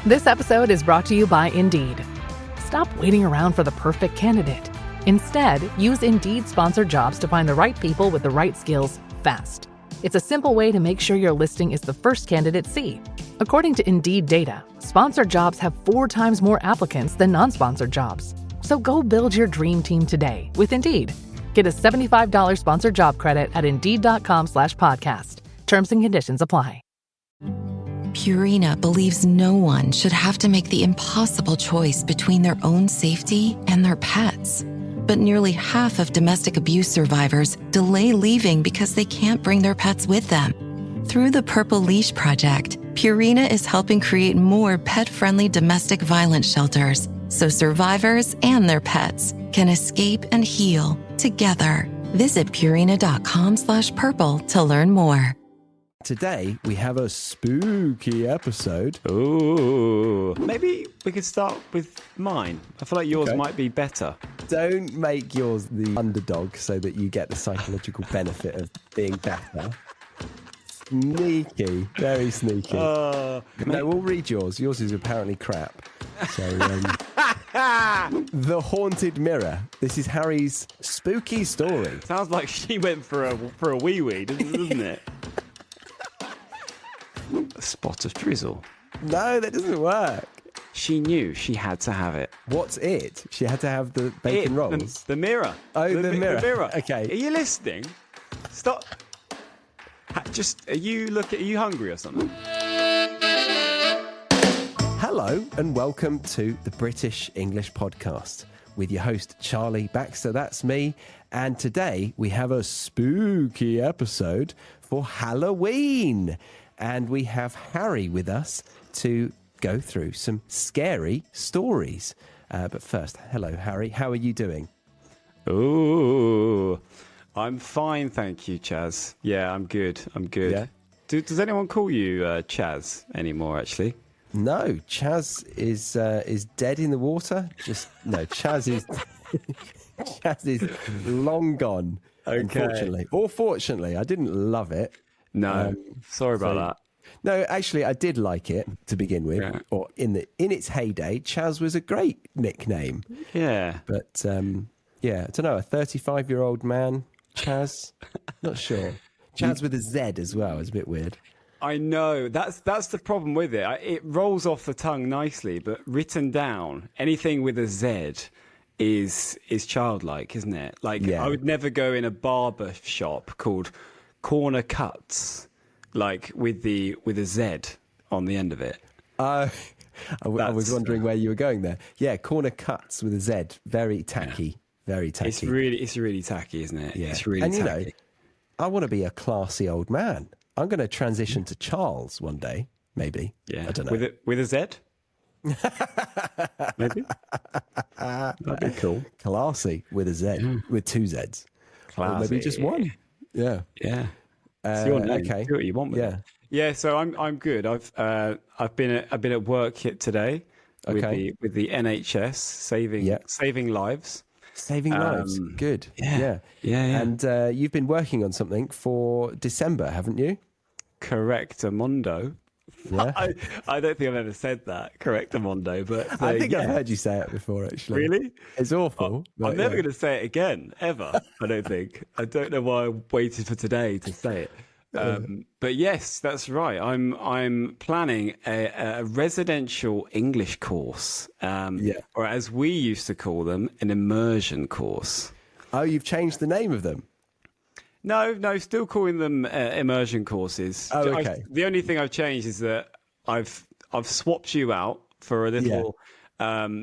This episode is brought to you by Indeed. Stop waiting around for the perfect candidate. Instead, use Indeed sponsored jobs to find the right people with the right skills fast. It's a simple way to make sure your listing is the first candidates see. According to Indeed data, sponsored jobs have 4 times more applicants than non-sponsored jobs. So go build your dream team today with Indeed. Get a $75 sponsored job credit at Indeed.com/podcast. Terms and conditions apply. Purina believes no one should have to make the impossible choice between their own safety and their pets. But nearly half of domestic abuse survivors delay leaving because they can't bring their pets with them. Through the Purple Leash Project, Purina is helping create more pet-friendly domestic violence shelters so survivors and their pets can escape and heal together. Visit Purina.com/purple to learn more. Today, we have a spooky episode. Ooh. Maybe we could start with mine. I feel like yours might be better. Don't make yours the underdog so that you get the psychological benefit of being better. Sneaky. Very sneaky. No, we'll read yours. Yours is apparently crap. So, The Haunted Mirror. This is Harry's spooky story. Sounds like she went for a wee-wee, doesn't it? A spot of drizzle. No, that doesn't work. She knew she had to have it. What's it? She had to have the bacon rolls. The mirror. Oh, the mirror. The mirror. Okay. Are you listening? Stop. Are you hungry or something? Hello and welcome to the British English Podcast with your host Charlie Baxter. That's me. And today we have a spooky episode for Halloween. And we have Harry with us to go through some scary stories. But first, hello, Harry. How are you doing? Ooh, I'm fine, thank you, Chaz. Yeah, I'm good. Yeah? Does anyone call you Chaz anymore, actually? No, Chaz is dead in the water. Chaz is Chaz is long gone. Okay. Unfortunately, or fortunately, I didn't love it. No, sorry about that. No, actually, I did like it to begin with. Yeah. Or in its heyday, Chaz was a great nickname. Yeah, but I don't know, a 35-year-old man, Chaz. Not sure. Chaz with a Z as well is a bit weird. I know that's the problem with it. It rolls off the tongue nicely, but written down, anything with a Z is childlike, isn't it? Like I would never go in a barber shop called Corner Cuts, like with a Z on the end of it. I was wondering where you were going there. Yeah, Corner Cuts with a Z, very tacky, very tacky. It's really tacky, isn't it? Yeah. It's really and tacky. You know, I want to be a classy old man. I'm going to transition to Charles one day, maybe. Yeah, I don't know. With a Z. Maybe that'd be cool. Classy with a Z, with 2 Zs. Classy. Or maybe just one. Yeah. It's your name. Okay. Do what you want with it. Yeah. So I'm good. I've been at work today with the NHS saving lives. Saving lives. Good. Yeah. And you've been working on something for December, haven't you? Correctamundo. Yeah. I don't think I've ever said that, Correctamundo, but I think I've heard you say it before, actually. Really? It's awful. I'm never going to say it again, ever. I don't think. I don't know why I waited for today to say it. But yes, that's right. I'm planning a residential English course, or as we used to call them, an immersion course. Oh, you've changed the name of them? No, still calling them immersion courses. Oh, okay. The only thing I've changed is that I've swapped you out for a little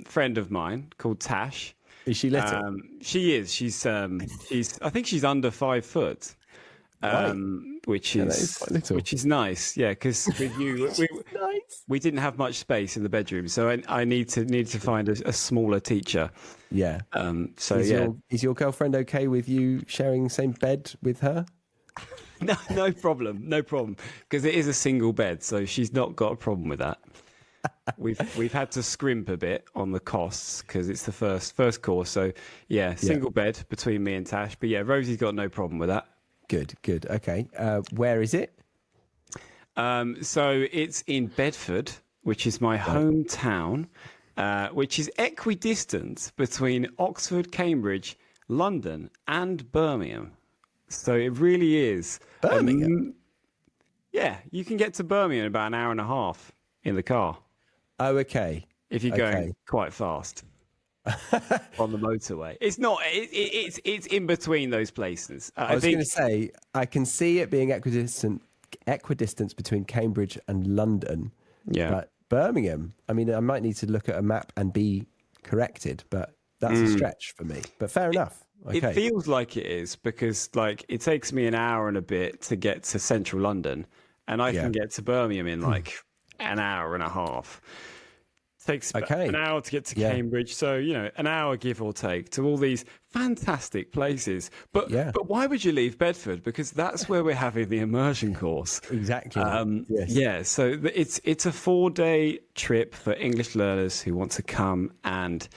friend of mine called Tash. Is she little? She is. She's I think she's under 5 foot. Right. Which is nice, yeah. Because with you, we didn't have much space in the bedroom, so I need to find a smaller teacher. Yeah. Is your girlfriend okay with you sharing the same bed with her? No problem. Because it is a single bed, so she's not got a problem with that. We've had to scrimp a bit on the costs because it's the first course. So single bed between me and Tash. But yeah, Rosie's got no problem with that. Good. Okay. Where is it? So it's in Bedford, which is my hometown, which is equidistant between Oxford, Cambridge, London, and Birmingham. So it really is. Birmingham? Yeah, you can get to Birmingham in about an hour and a half in the car. Oh, okay. If you're going quite fast on the motorway. It's not. It's in between those places. I was going to say, I can see it being equidistant between Cambridge and London. Yeah. But Birmingham, I mean, I might need to look at a map and be corrected, but that's a stretch for me. But fair enough. Okay. It feels like it is because, like, it takes me an hour and a bit to get to central London, and I can get to Birmingham in like an hour and a half. Takes an hour to get to Cambridge, so an hour give or take to all these fantastic places. But why would you leave Bedford? Because that's where we're having the immersion course. Exactly. Yes. Yeah. So it's a 4-day trip for English learners who want to come and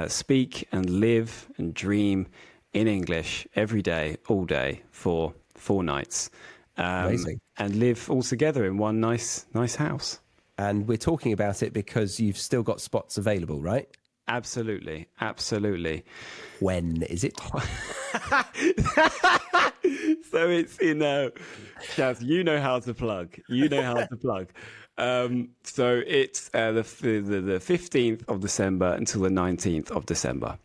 speak and live and dream in English every day, all day for 4 nights, Amazing. And live all together in one nice house. And we're talking about it because you've still got spots available, right? Absolutely. When is it? So it's in Chaz, you know how to plug. So it's the 15th of December until the 19th of December.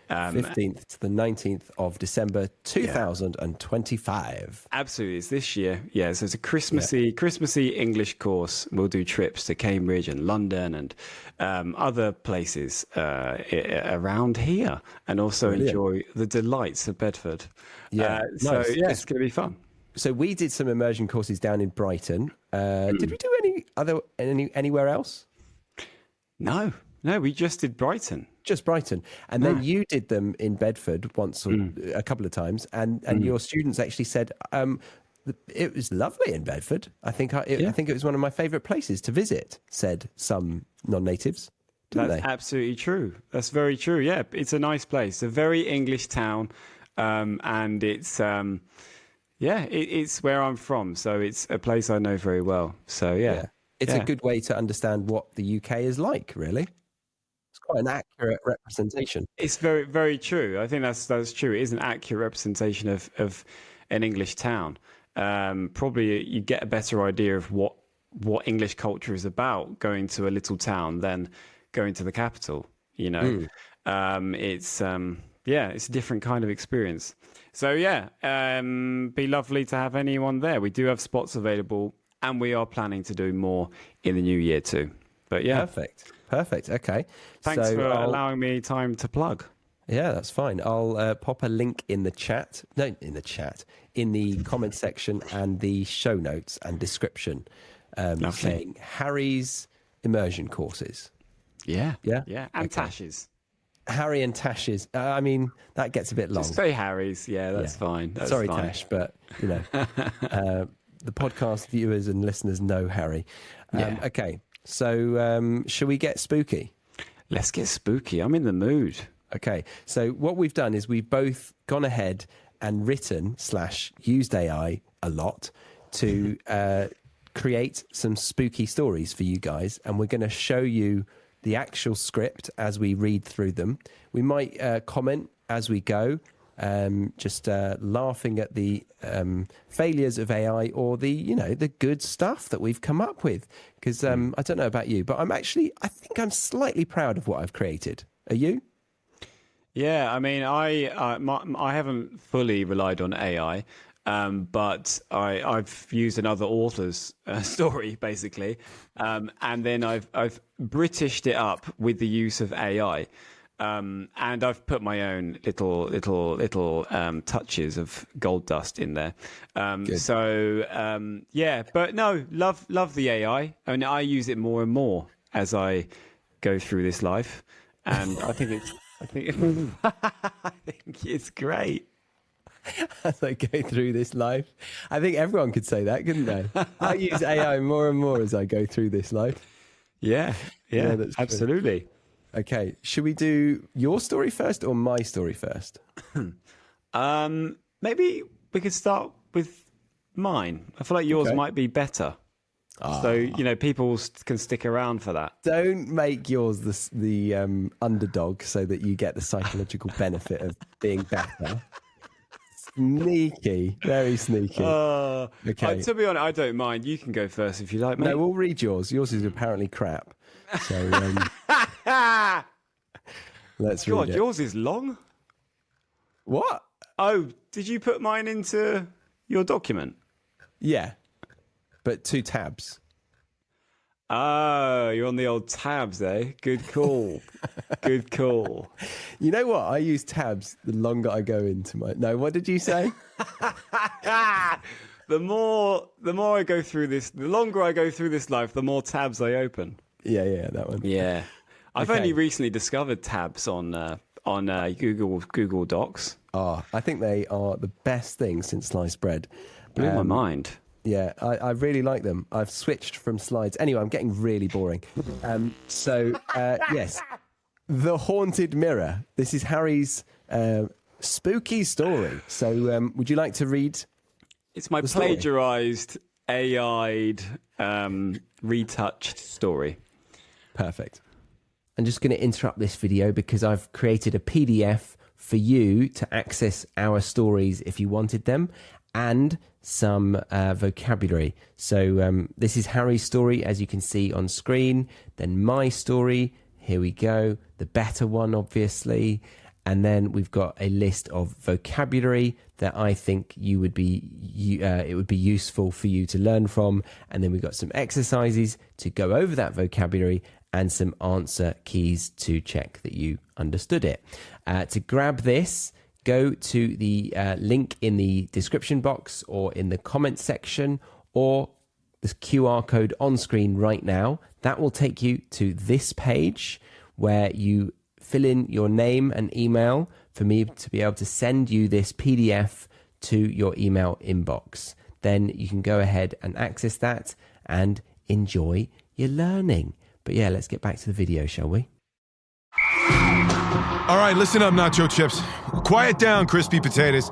15th to the 19th of December 2025. Absolutely, it's this year. Yeah, so it's a Christmassy English course. We'll do trips to Cambridge and London and other places around here, and also enjoy the delights of Bedford. Yeah, it's going to be fun. So we did some immersion courses down in Brighton. Did we do anywhere else? No, we just did Brighton. Just Brighton. And then you did them in Bedford once or a couple of times. And your students actually said, it was lovely in Bedford. I think it was one of my favourite places to visit, said some non-natives. That's absolutely true. That's very true. Yeah, it's a nice place. A very English town. And it's, it's where I'm from. So it's a place I know very well. So, yeah. It's a good way to understand what the UK is like, really. It's quite an accurate representation. It's very, very true. I think that's true. It is an accurate representation of an English town. Probably you get a better idea of what English culture is about going to a little town than going to the capital. It's a different kind of experience. So be lovely to have anyone there. We do have spots available, and we are planning to do more in the new year too. But Perfect. Okay. Thanks for allowing me time to plug. Yeah, that's fine. I'll pop a link in the comment section and the show notes and description saying Harry's immersion courses. Yeah. And Tash's. Harry and Tash's. I mean, that gets a bit long. Just say Harry's. Yeah, that's fine. Sorry, fine. Tash, but the podcast viewers and listeners know Harry. Okay. So, shall we get spooky? Let's get spooky. I'm in the mood. Okay. So what we've done is we've both gone ahead and written / used AI a lot to create some spooky stories for you guys. And we're going to show you the actual script as we read through them. We might comment as we go, just laughing at the failures of AI or the good stuff that we've come up with. Because I don't know about you, but I think I'm slightly proud of what I've created. Are you? Yeah, I mean, I haven't fully relied on AI, but I've used another author's story basically, and then I've Britished it up with the use of AI. And I've put my own little touches of gold dust in there. But no, love the AI. I mean, I use it more and more as I go through this life, and I think it's great. As I go through this life, I think everyone could say that, couldn't they? I use AI more and more as I go through this life. Yeah, that's absolutely. True. Okay, should we do your story first or my story first? Maybe we could start with mine. I feel like yours might be better. So, people can stick around for that. Don't make yours the underdog so that you get the psychological benefit of being better. Sneaky, very sneaky. Okay. To be honest, I don't mind. You can go first if you like, mate. No, we'll read yours. Yours is apparently crap. So let's read it. Yours is long. What? Oh, did you put mine into your document? Yeah, but 2 tabs. Oh, you're on the old tabs, eh? Good call. Good call. You know what? I use tabs the longer I go into my... No, what did you say? The more I go through this, the longer I go through this life, the more tabs I open. Yeah, that one. Yeah. I've only recently discovered tabs on Google Docs. Oh, I think they are the best thing since sliced bread. Blew my mind. Yeah, I really like them. I've switched from slides. Anyway, I'm getting really boring. Yes, The Haunted Mirror. This is Harry's spooky story. So would you like to read? It's my plagiarized, AI'd, retouched story. Perfect. I'm just going to interrupt this video because I've created a PDF for you to access our stories if you wanted them, and some vocabulary. So this is Harry's story, as you can see on screen. Then my story, here we go, the better one, obviously. And then we've got a list of vocabulary that I think it would be useful for you to learn from. And then we've got some exercises to go over that vocabulary and some answer keys to check that you understood it. To grab this, go to the link in the description box or in the comment section, or the QR code on screen right now. That will take you to this page where you fill in your name and email for me to be able to send you this PDF to your email inbox. Then you can go ahead and access that and enjoy your learning. But yeah, let's get back to the video, shall we? All right, listen up, nacho chips. Quiet down, crispy potatoes.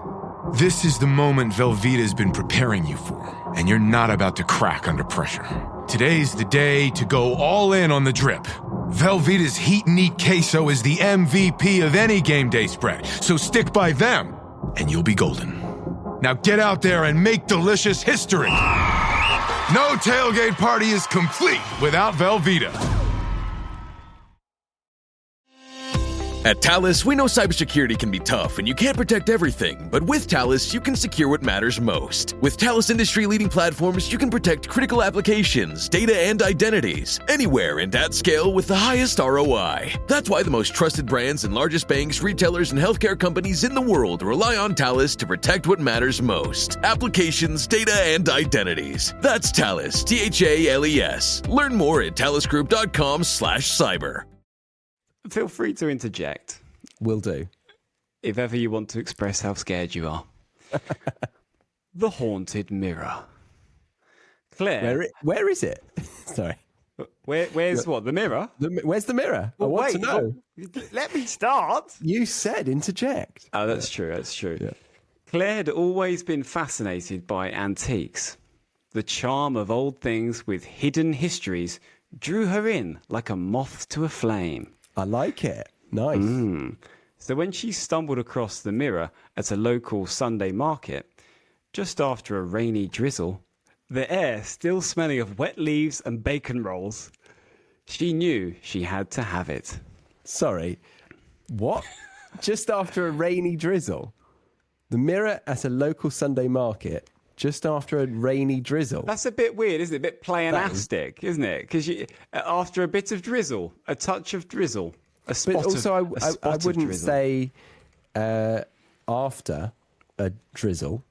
This is the moment Velveeta's been preparing you for, and you're not about to crack under pressure. Today's the day to go all in on the drip. Velveeta's Heat and Eat Queso is the MVP of any game day spread, so stick by them, and you'll be golden. Now get out there and make delicious history. No tailgate party is complete without Velveeta. At Talus, we know cybersecurity can be tough and you can't protect everything, but with Talus, you can secure what matters most. With Talus industry-leading platforms, you can protect critical applications, data, and identities, anywhere and at scale with the highest ROI. That's why the most trusted brands and largest banks, retailers, and healthcare companies in the world rely on Talus to protect what matters most: applications, data, and identities. That's Talus, T-H-A-L-E-S. Learn more at talusgroup.com/cyber. Feel free to interject. Will do. If ever you want to express how scared you are. The Haunted Mirror. Claire. Where is it? Sorry. Where's what? The mirror? Where's the mirror? I want to know. Let me start. You said interject. Oh, that's true. That's true. Yeah. Claire had always been fascinated by antiques. The charm of old things with hidden histories drew her in like a moth to a flame. I like it. Nice. So when she stumbled across the mirror at a local Sunday market, just after a rainy drizzle, the air still smelling of wet leaves and bacon rolls, she knew she had to have it. Sorry. What? Just after a rainy drizzle? The mirror at a local Sunday market, just after a rainy drizzle? That's a bit weird, isn't it? A bit pleonastic, isn't it? Because after a bit of drizzle, a touch of drizzle, a spot but also, of drizzle. I wouldn't say after a drizzle,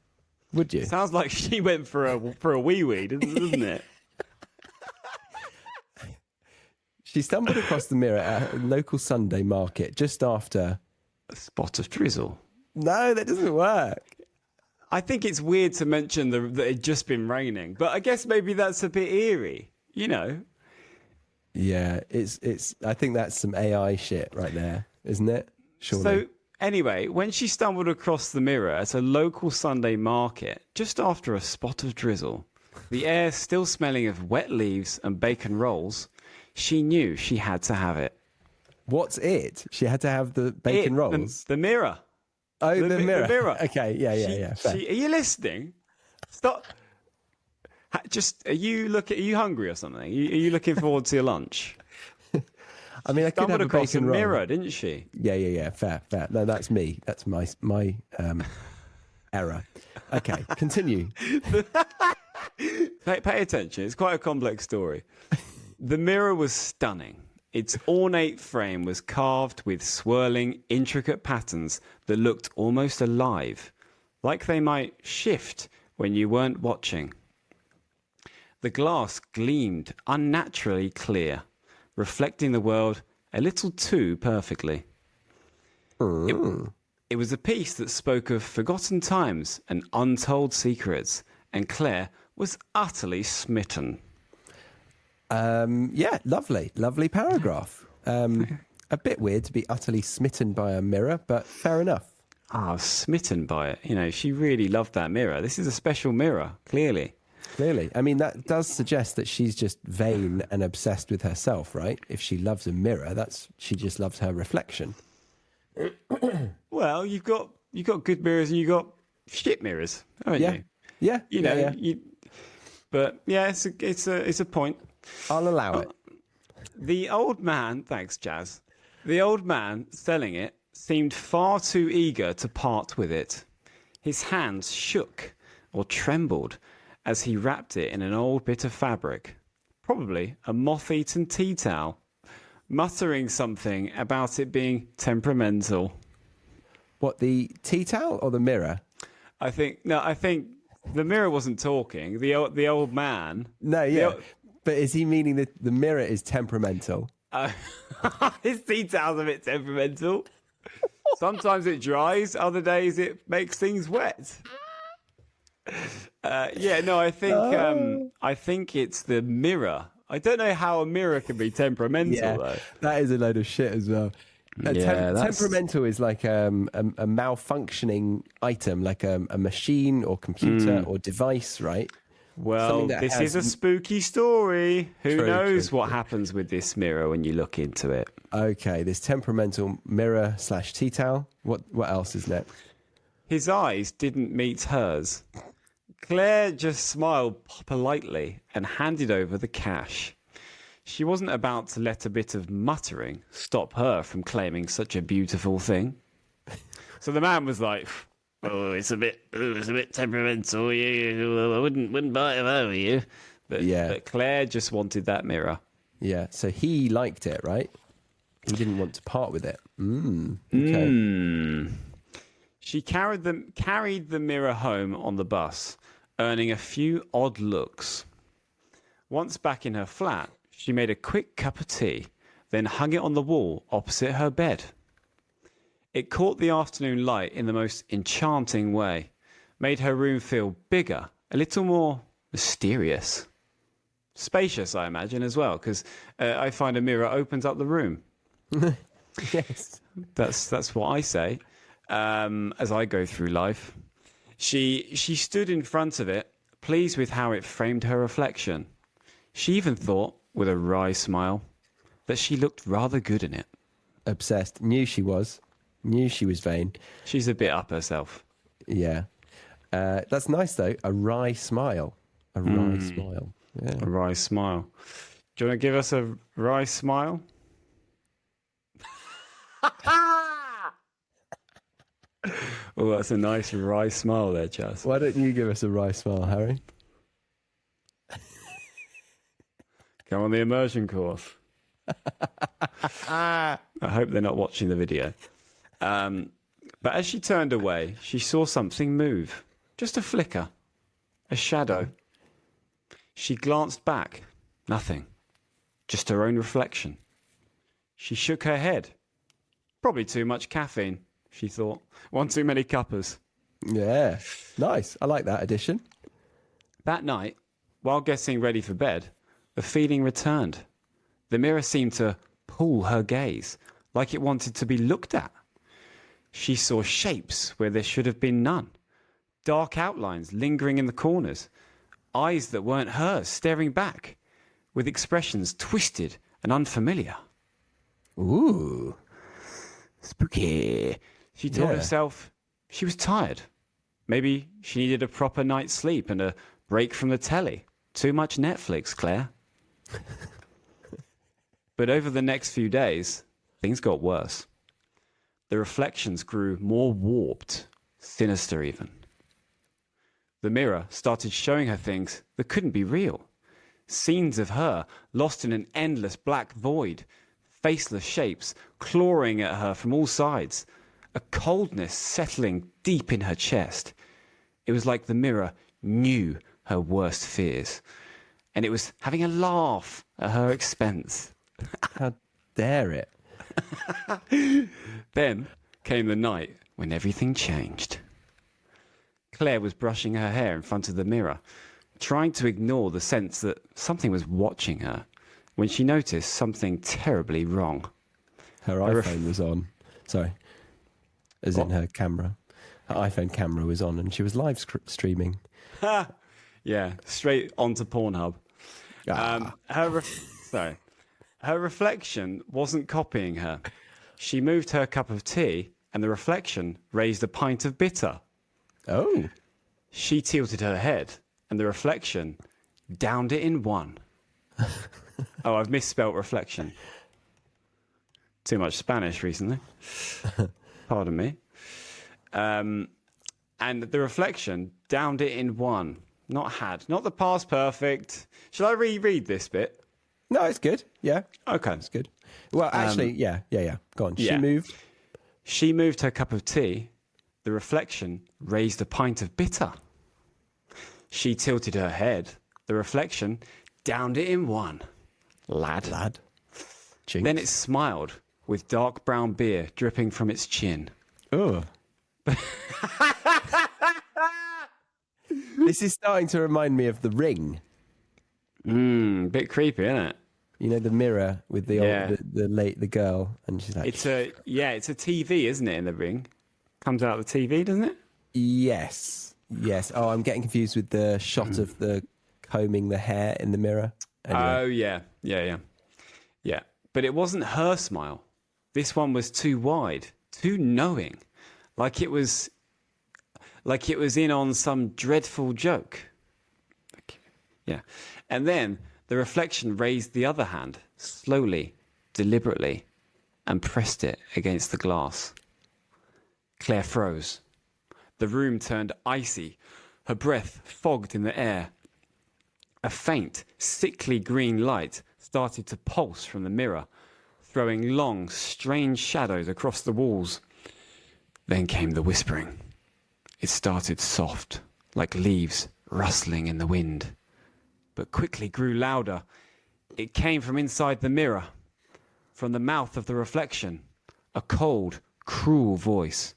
would you? Sounds like she went for a wee-wee, doesn't it? She stumbled across the mirror at a local Sunday market just after a spot of drizzle. No, that doesn't work. I think it's weird to mention that it'd just been raining, but I guess maybe that's a bit eerie, you know? Yeah, it's. I think that's some AI shit right there, isn't it? Surely. So anyway, when she stumbled across the mirror at a local Sunday market just after a spot of drizzle, the air still smelling of wet leaves and bacon rolls, she knew she had to have it. What's it? She had to have the bacon rolls? The mirror. Oh, the mirror. The mirror. Okay, yeah. Are you listening? Stop. Are you hungry or something? Are you looking forward to your lunch? I mean, I could have a bacon roll. Mirror, didn't she? Yeah. Fair. No, that's me. That's my error. Okay, continue. Pay attention. It's quite a complex story. The mirror was stunning. Its ornate frame was carved with swirling, intricate patterns that looked almost alive, like they might shift when you weren't watching. The glass gleamed unnaturally clear, reflecting the world a little too perfectly. It was a piece that spoke of forgotten times and untold secrets, and Claire was utterly smitten. Yeah, lovely paragraph. A bit weird to be utterly smitten by a mirror, but fair enough. Smitten by it. You know, she really loved that mirror. This is a special mirror, clearly. I mean, that does suggest that she's just vain and obsessed with herself, right? If she loves a mirror, she just loves her reflection. Well, you've got good mirrors and you've got shit mirrors, haven't you? Yeah. But yeah, it's a point. I'll allow it. The old man, thanks, Jazz. The old man selling it seemed far too eager to part with it. His hands shook or trembled as he wrapped it in an old bit of fabric, probably a moth-eaten tea towel, muttering something about it being temperamental. What, the tea towel or the mirror? I think the mirror wasn't talking. The old man. No, yeah. But is he meaning that the mirror is temperamental? His tea towel's a bit temperamental. Sometimes it dries, other days it makes things wet. I think it's the mirror. I don't know how a mirror can be temperamental, though. That is a load of shit as well. Temperamental is like a malfunctioning item, like a machine or computer or device, right? Well, this is a spooky story. Who knows what happens with this mirror when you look into it? Okay, this temperamental mirror / tea towel. What else is next? His eyes didn't meet hers. Claire just smiled politely and handed over the cash. She wasn't about to let a bit of muttering stop her from claiming such a beautiful thing. So the man was like, it's a bit temperamental. I wouldn't buy it if I were you. But Claire just wanted that mirror. Yeah, so he liked it, right? He didn't want to part with it. Okay. She carried the mirror home on the bus, earning a few odd looks. Once back in her flat, she made a quick cup of tea, then hung it on the wall opposite her bed. It caught the afternoon light in the most enchanting way, made her room feel bigger, a little more mysterious. Spacious, I imagine, as well, because I find a mirror opens up the room. Yes. That's what I say as I go through life. She stood in front of it, pleased with how it framed her reflection. She even thought, with a wry smile, that she looked rather good in it. Obsessed. Knew she was vain. She's a bit up herself. Yeah. That's nice, though. A wry smile. A wry smile. Yeah. A wry smile. Do you want to give us a wry smile? Oh, that's a nice wry smile there, Chaz. Why don't you give us a wry smile, Harry? Come on the immersion course. I hope they're not watching the video. But as she turned away, she saw something move. Just a flicker. A shadow. She glanced back. Nothing. Just her own reflection. She shook her head. Probably too much caffeine, she thought. One too many cuppers. Yeah. Nice. I like that addition. That night, while getting ready for bed, the feeling returned. The mirror seemed to pull her gaze, like it wanted to be looked at. She saw shapes where there should have been none. Dark outlines lingering in the corners. eyes that weren't hers staring back, with expressions twisted and unfamiliar. Ooh. Spooky. She told herself she was tired. Maybe she needed a proper night's sleep and a break from the telly. Too much Netflix, Claire. But over the next few days, things got worse. The reflections grew more warped, sinister even. The mirror started showing her things that couldn't be real. Scenes of her lost in an endless black void, faceless shapes clawing at her from all sides, a coldness settling deep in her chest. It was like the mirror knew her worst fears, and it was having a laugh at her expense. How dare it? Then came the night when everything changed. Claire was brushing her hair in front of the mirror, trying to ignore the sense that something was watching her, when she noticed something terribly wrong. Her iPhone was on. Sorry. As in her camera. Her iPhone camera was on and she was live streaming. Yeah, straight onto Pornhub. Her reflection wasn't copying her. She moved her cup of tea and the reflection raised a pint of bitter. Oh. She tilted her head and the reflection downed it in one. Oh, I've misspelt reflection. Too much Spanish recently. Pardon me. And the reflection downed it in one. Not the past perfect. Shall I reread this bit? No, it's good. Yeah. Okay. It's good. Well, actually, yeah. Go on. Yeah. She moved her cup of tea. The reflection raised a pint of bitter. She tilted her head. The reflection downed it in one. Lad. Jinx. Then it smiled with dark brown beer dripping from its chin. Oh. This is starting to remind me of The Ring. Bit creepy, isn't it? You know, the mirror with the girl, and she's like, it's a TV, isn't it? In The Ring, comes out of the TV, doesn't it? Yes. Oh, I'm getting confused with the shot of the combing the hair in the mirror. Anyway. Oh yeah. But it wasn't her smile. This one was too wide, too knowing, like it was in on some dreadful joke. Yeah. And then the reflection raised the other hand, slowly, deliberately, and pressed it against the glass. Claire froze. The room turned icy, her breath fogged in the air. A faint, sickly green light started to pulse from the mirror, throwing long, strange shadows across the walls. Then came the whispering. It started soft, like leaves rustling in the wind, but quickly grew louder. It came from inside the mirror, from the mouth of the reflection, a cold, cruel voice.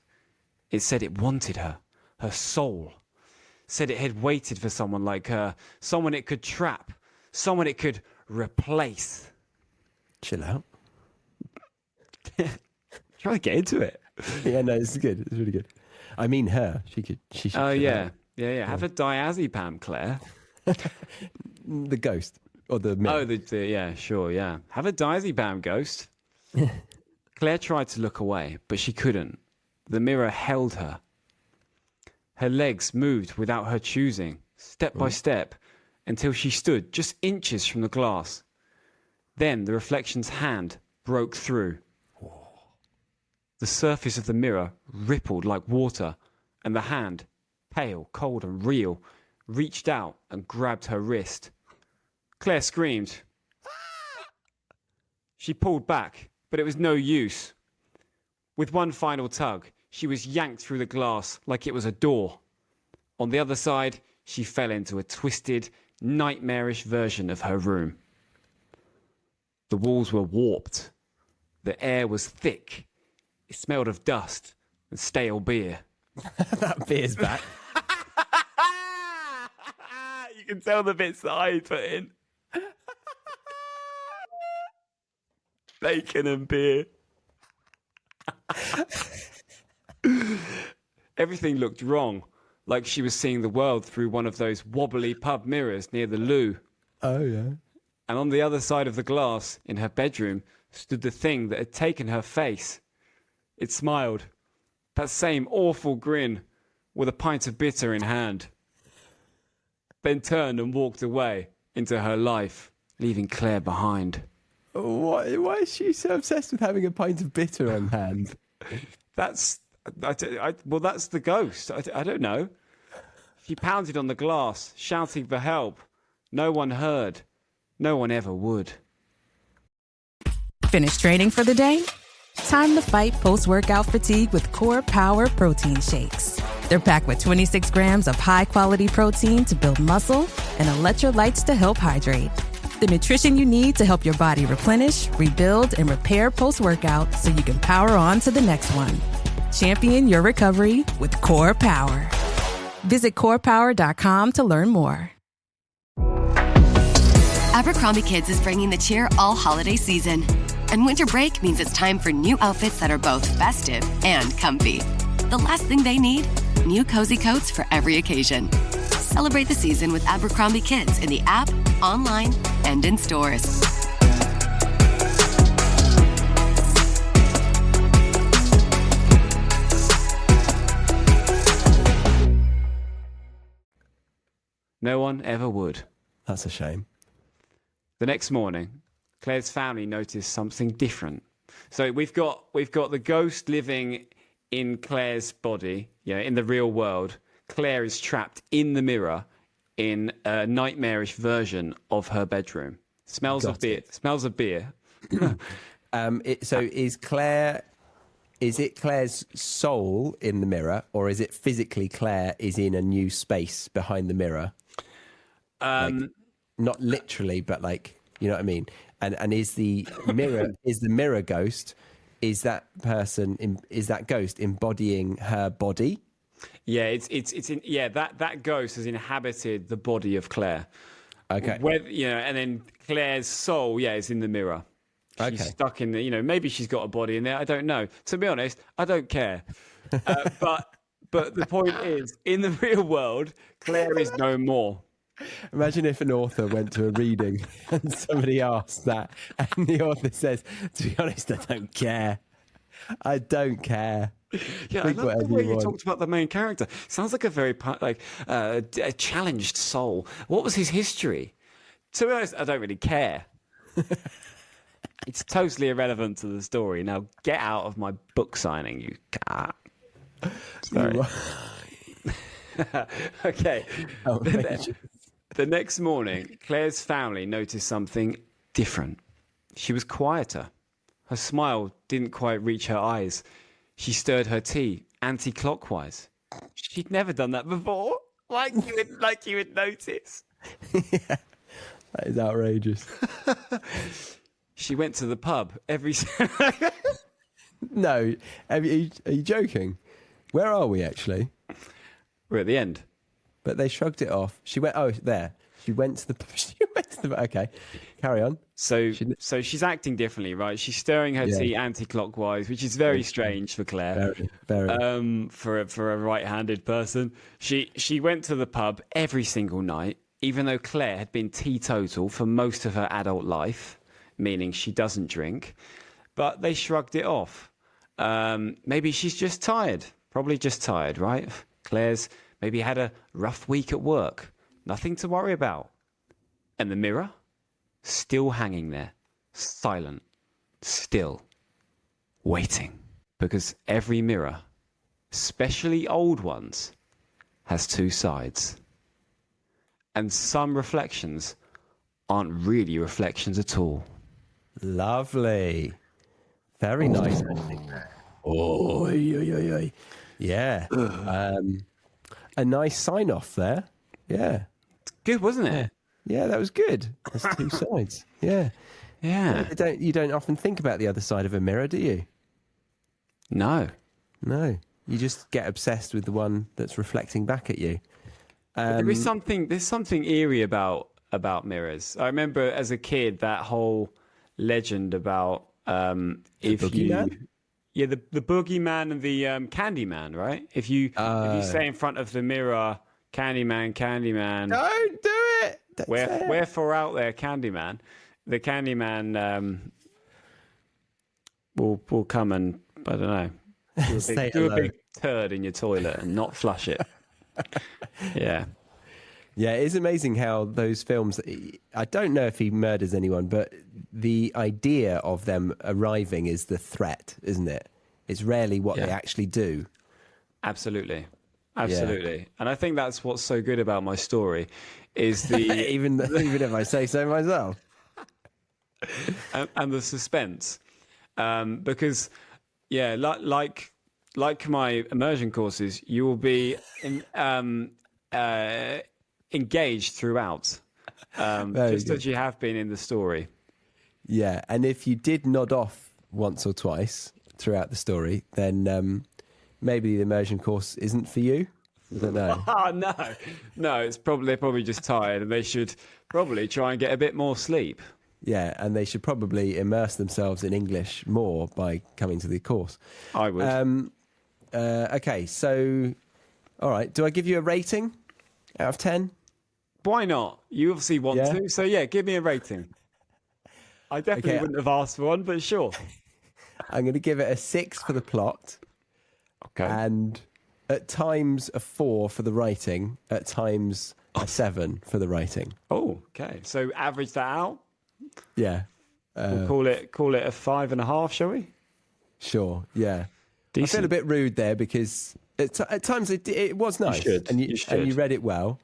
It said it wanted her soul. Said it had waited for someone like her, someone it could trap, someone it could replace. Chill out. Try to get into it. Yeah, no, this is good. It's really good. I mean her. She should. Oh, yeah. Have a diazepam, Claire. The ghost. Or the mirror. Oh, yeah, sure, yeah. Have a diazepam, ghost. Claire tried to look away, but she couldn't. The mirror held her. Her legs moved without her choosing, step by step, until she stood just inches from the glass. Then the reflection's hand broke through. The surface of the mirror rippled like water, and the hand, pale, cold, and real, reached out and grabbed her wrist. Claire screamed. She pulled back, but it was no use. With one final tug, she was yanked through the glass like it was a door. On the other side, she fell into a twisted, nightmarish version of her room. The walls were warped. The air was thick. It smelled of dust and stale beer. That beer's back. You can tell the bits that I put in. Bacon and beer. Everything looked wrong, like she was seeing the world through one of those wobbly pub mirrors near the loo. Oh, yeah. And on the other side of the glass, in her bedroom, stood the thing that had taken her face. It smiled, that same awful grin, with a pint of bitter in hand. Then turned and walked away into her life, leaving Claire behind. Why is she so obsessed with having a pint of bitter on hand? That's the ghost. I don't know. She pounded on the glass, shouting for help. No one heard. No one ever would. Finished training for the day? Time to fight post-workout fatigue with Core Power Protein Shakes. They're packed with 26 grams of high-quality protein to build muscle and electrolytes to help hydrate. The nutrition you need to help your body replenish, rebuild, and repair post-workout so you can power on to the next one. Champion your recovery with Core Power. Visit corepower.com to learn more. Abercrombie Kids is bringing the cheer all holiday season. And winter break means it's time for new outfits that are both festive and comfy. The last thing they need? New cozy coats for every occasion. Celebrate the season with Abercrombie Kids in the app, online, and in stores. No one ever would. That's a shame. The next morning, Claire's family noticed something different. So we've got the ghost living in Claire's body, in the real world. Claire is trapped in the mirror in a nightmarish version of her bedroom. Smells of beer. Is it Claire's soul in the mirror, or is it physically Claire is in a new space behind the mirror? Not literally, but you know what I mean? And is the mirror ghost, is that ghost embodying her body? Yeah, that ghost has inhabited the body of Claire. Okay. And then Claire's soul, is in the mirror. She's stuck in the, maybe she's got a body in there. I don't know. To be honest, I don't care. But the point is, in the real world, Claire is no more. Imagine if an author went to a reading and somebody asked that, and the author says, "To be honest, I don't care. I don't care." Yeah, I love the way you talked about the main character. Sounds like a very a challenged soul. What was his history? To be honest, I don't really care. It's totally irrelevant to the story. Now get out of my book signing, you cat. Sorry. Okay. The next morning, Claire's family noticed something different. She was quieter. Her smile didn't quite reach her eyes. She stirred her tea anti-clockwise. She'd never done that before. Like you would notice. Yeah, that is outrageous. She went to the pub every... No, are you joking? Where are we, actually? We're at the end. But they shrugged it off. She went, there. She went to the... Okay, carry on. So she's acting differently, right? She's stirring her tea anti-clockwise, which is very strange for Claire. Very. For a right-handed person. She went to the pub every single night, even though Claire had been teetotal for most of her adult life, meaning she doesn't drink. But they shrugged it off. Maybe she's just tired. Probably just tired, right? Claire's maybe had a rough week at work. Nothing to worry about. And the mirror? Still hanging there. Silent. Still. Waiting. Because every mirror, especially old ones, has two sides. And some reflections aren't really reflections at all. Lovely. Very nice. Oh, yeah. A nice sign off there. Yeah. Good, wasn't it? Yeah, that was good. There's two sides. Yeah. Yeah. You don't often think about the other side of a mirror, do you? No. You just get obsessed with the one that's reflecting back at you. There's something eerie about mirrors. I remember as a kid that whole legend about if you... Yeah, the boogeyman and the Candyman, right? If you say in front of the mirror, Candyman, Don't do it. Wherefore out there, Candyman. The Candyman will come and, I don't know, do a big turd in your toilet and not flush it. Yeah. Yeah, it is amazing how those films, I don't know if he murders anyone, but the idea of them arriving is the threat, isn't it? It's rarely what they actually do. Absolutely. And I think that's what's so good about my story is the... even if I say so myself. and the suspense. Because, like my immersion courses, you will be engaged throughout, just as you have been in the story. Yeah, and if you did nod off once or twice throughout the story, then maybe the immersion course isn't for you. I don't know. No, they're probably just tired, and they should probably try and get a bit more sleep. Yeah, and they should probably immerse themselves in English more by coming to the course. I would. Okay, so, all right. Do I give you a rating out of 10? Why not? You obviously want to. So, give me a rating. I definitely wouldn't have asked for one, but sure. I'm going to give it a 6 for the plot. Okay. And at times a 4 for the writing, at times a 7 for the writing. Oh, okay. So average that out? Yeah. We'll call it a 5.5, shall we? Sure, yeah. Decent. I feel a bit rude there because at times it was nice. And you read it well.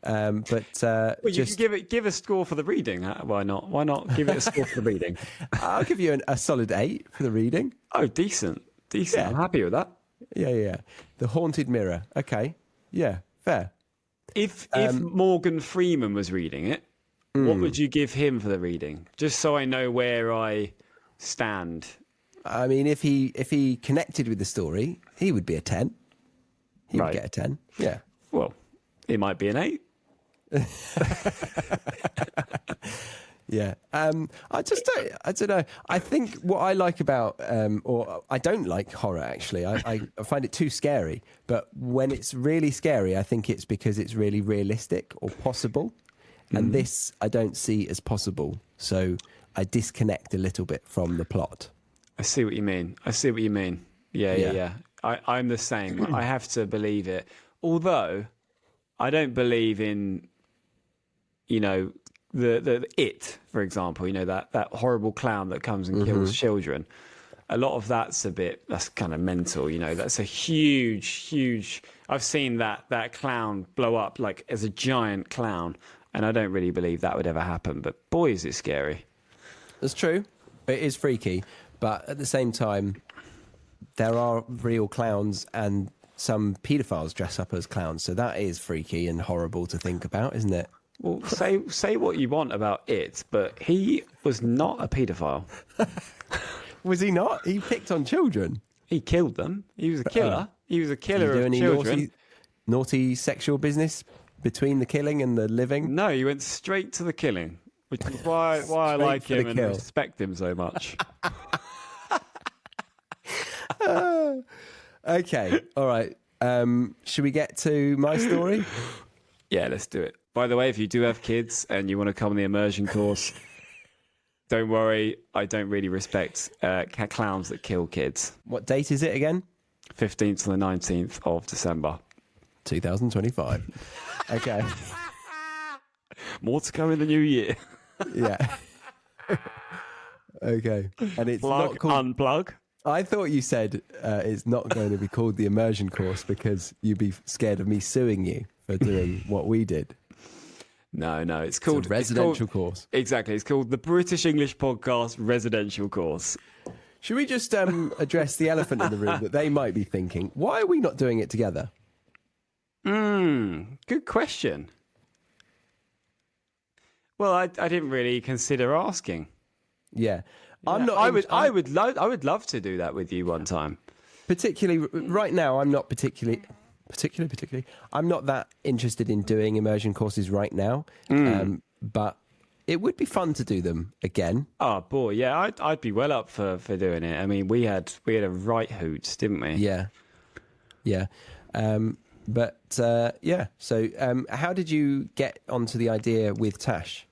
But you can give a score for the reading. Why not? Why not give it a score for the reading? I'll give you a solid 8 for the reading. Oh, decent. Yeah. I'm happy with that. Yeah. The Haunted Mirror. Okay. Yeah, fair. If Morgan Freeman was reading it, what would you give him for the reading? Just so I know where I stand. I mean, if he connected with the story, he would be a 10. He would get a 10. Yeah. Well, it might be an 8. Yeah. I don't know. I think what I like about, or I don't like horror, actually. I find it too scary. But when it's really scary, I think it's because it's really realistic or possible. And this I don't see as possible. So I disconnect a little bit from the plot. I see what you mean. Yeah. I'm the same. I have to believe it. Although I don't believe in, the It, for example, that horrible clown that comes and kills children. A lot of that's kind of mental, that's a huge, I've seen that clown blow up like as a giant clown, and I don't really believe that would ever happen, but boy, is it scary. That's true. It is freaky, but at the same time, there are real clowns and some paedophiles dress up as clowns, so that is freaky and horrible to think about, isn't it? Well, say what you want about It, but he was not a paedophile. Was he not? He picked on children. He killed them. He was a killer. He was a killer of children. Naughty sexual business between the killing and the living? No, he went straight to the killing, which is why I like him and respect him so much. Okay, all right. Should we get to my story? Yeah, let's do it. By the way, if you do have kids and you want to come on the immersion course, don't worry. I don't really respect clowns that kill kids. What date is it again? 15th to the 19th of December. 2025. Okay. More to come in the new year. Yeah. Okay. And it's not called... Unplug. I thought you said it's not going to be called the immersion course because you'd be scared of me suing you for doing what we did. No, it's called... It's a residential course. Exactly. It's called the British English Podcast Residential Course. Should we just address the elephant in the room that they might be thinking? Why are we not doing it together? Good question. Well, I didn't really consider asking. Yeah. I would love to do that with you one time. Particularly right now, I'm not particularly. I'm not that interested in doing immersion courses right now. But it would be fun to do them again. Oh boy, yeah, I'd be well up for doing it. I mean, we had a right hoot, didn't we? Yeah. So how did you get onto the idea with Tash?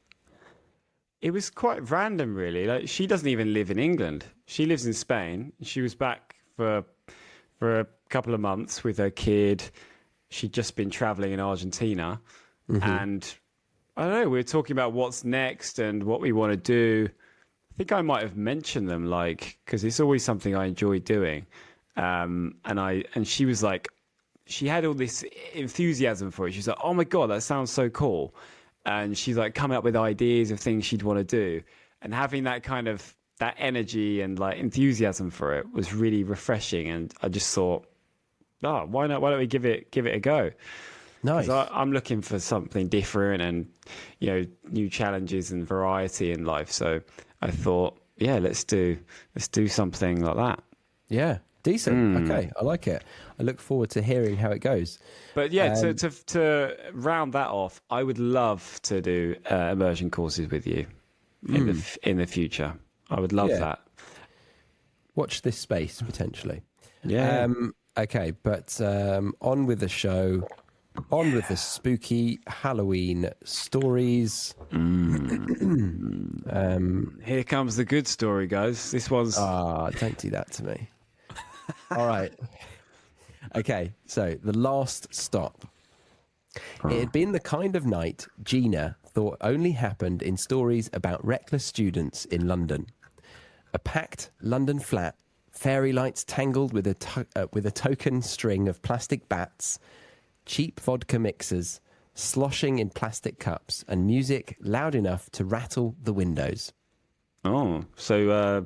It was quite random, really. Like, she doesn't even live in England. She lives in Spain. She was back for a couple of months with her kid. She'd just been traveling in Argentina. And I don't know, we were talking about what's next and what we want to do. I think I might have mentioned them, like, because it's always something I enjoy doing. And she was like, she had all this enthusiasm for it. She's like, oh my God, that sounds so cool. And she's like coming up with ideas of things she'd want to do. And having that kind of, that energy and like enthusiasm for it was really refreshing. And I just thought, why not? Why don't we give it a go? Nice. I'm looking for something different and, new challenges and variety in life. So I thought, let's do something like that. Yeah. Decent. Okay. I like it. I look forward to hearing how it goes. But yeah, to round that off, I would love to do immersion courses with you in the future. I would love that. Watch this space, potentially. Yeah. Okay, but on with the show. On with the spooky Halloween stories. Here comes the good story, guys. This one's... don't do that to me. All right. Okay, so the last stop. It had been the kind of night Jina thought only happened in stories about reckless students in London. A packed London flat, fairy lights tangled with a token string of plastic bats, cheap vodka mixers, sloshing in plastic cups, and music loud enough to rattle the windows. Oh, so,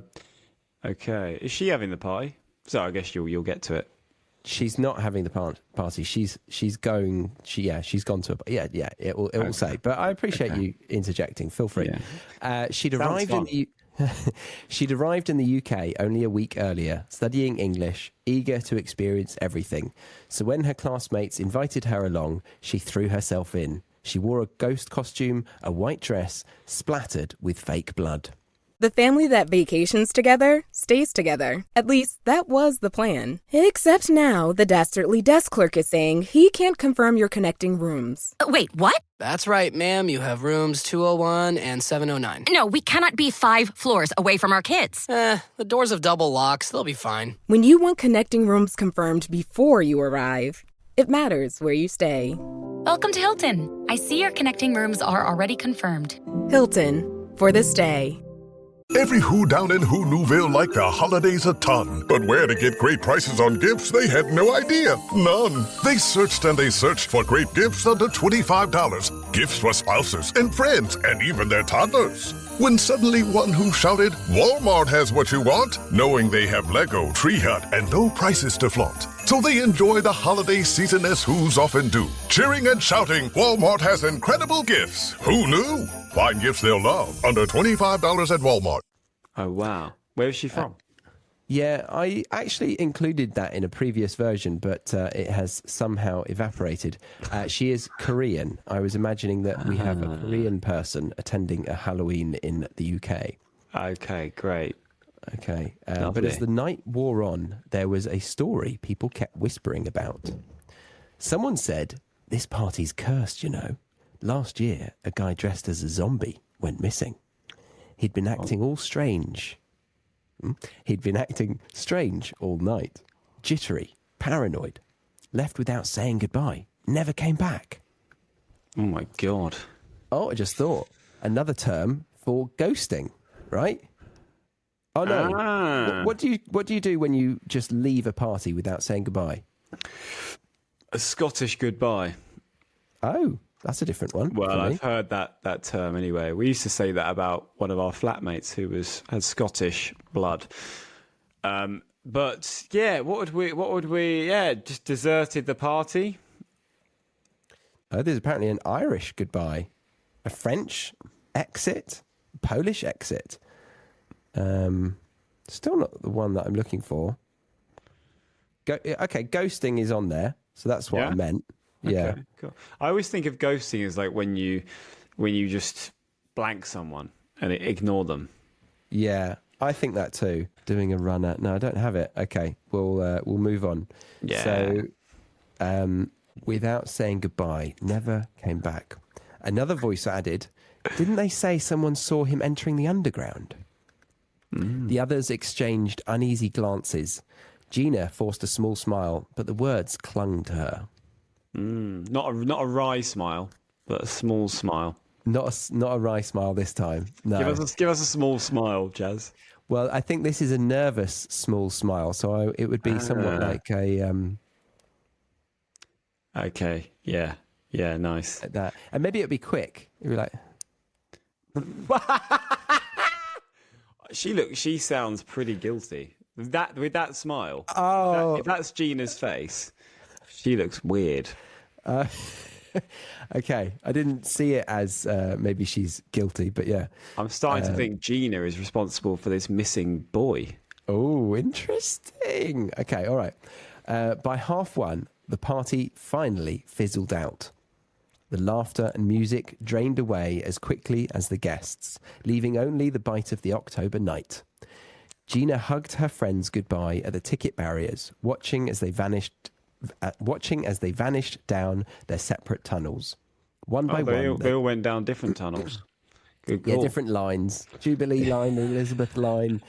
okay. Is she having the party? So I guess you'll get to it. She's not having the party. She's gone to a it will say. But I appreciate you interjecting. Feel free. Yeah. She'd arrived in the UK only a week earlier, studying English, eager to experience everything. So when her classmates invited her along, she threw herself in. She wore a ghost costume, a white dress, splattered with fake blood. The family that vacations together stays together. At least, that was the plan. Except now, the dastardly desk clerk is saying he can't confirm your connecting rooms. Wait, what? That's right, ma'am. You have rooms 201 and 709. No, we cannot be 5 floors away from our kids. The doors have double locks. They'll be fine. When you want connecting rooms confirmed before you arrive, it matters where you stay. Welcome to Hilton. I see your connecting rooms are already confirmed. Hilton, for the stay. Every who down in Who Newville liked the holidays a ton. But where to get great prices on gifts, they had no idea. None. They searched and they searched for great gifts under $25. Gifts for spouses and friends and even their toddlers. When suddenly one who shouted, Walmart has what you want, knowing they have Lego, Tree Hut, and low prices to flaunt. So they enjoy the holiday season as Who's often do. Cheering and shouting, Walmart has incredible gifts. Who knew? Find gifts they'll love under $25 at Walmart. Oh, wow. Where is she from? Yeah, I actually included that in a previous version, but it has somehow evaporated. She is Korean. I was imagining that we have a Korean person attending a Halloween in the UK. Okay, great. Okay, but as the night wore on, there was a story people kept whispering about. Someone said, this party's cursed, you know. Last year, a guy dressed as a zombie went missing. He'd been acting all strange. He'd been acting strange all night. Jittery, paranoid. Left without saying goodbye. Never came back. Oh, my God. Oh, I just thought. Another term for ghosting, right? Oh, no. What do you do when you just leave a party without saying goodbye? A Scottish goodbye. Oh, that's a different one. Well, I've heard that term anyway. We used to say that about one of our flatmates who had Scottish blood. But yeah, what would we? Yeah, just deserted the party. Oh, there's apparently an Irish goodbye, a French exit, Polish exit. Still not the one that I'm looking for. Okay, ghosting is on there, so that's what I meant. Yeah, okay, cool. I always think of ghosting as like when you just blank someone and ignore them. Yeah, I think that too. Doing a runner. No, I don't have it. Okay, we'll move on. Yeah. So, without saying goodbye, never came back. Another voice added, didn't they say someone saw him entering the underground? The others exchanged uneasy glances. Jina forced a small smile, but the words clung to her. Not a wry smile, but a small smile. Not a wry smile this time. No. Give us a small smile, Jazz. Well, I think this is a nervous small smile, so it would be somewhat like a... Okay, yeah, nice. Like that. And maybe it'd be quick. It'd be like... She sounds pretty guilty. With that smile. Oh. If that's Gina's face, she looks weird. Okay, I didn't see it as maybe she's guilty, but yeah. I'm starting to think Gina is responsible for this missing boy. Oh, interesting. Okay, all right. By 1:30, the party finally fizzled out. The laughter and music drained away as quickly as the guests, leaving only the bite of the October night. Jina hugged her friends goodbye at the ticket barriers, watching as they vanished down their separate tunnels. One by one, they all went down different tunnels. Good call. Yeah, different lines: Jubilee Line, Elizabeth Line,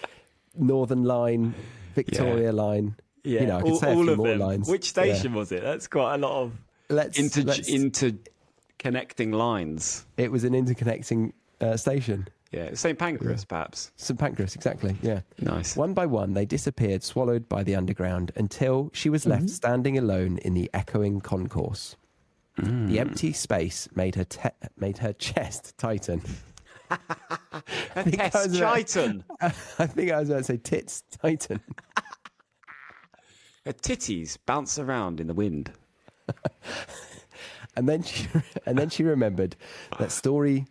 Northern Line, Victoria Line. Yeah, you know, I could say a few more lines. Which station was it? That's quite a lot of interconnecting lines. It was an interconnecting station. Yeah, St. Pancras, perhaps. St. Pancras, exactly, yeah. Nice. One by one, they disappeared, swallowed by the underground, until she was left standing alone in the echoing concourse. The empty space made her chest tighten. I think I was about to say tits tighten. Her titties bounce around in the wind. And then she remembered that story.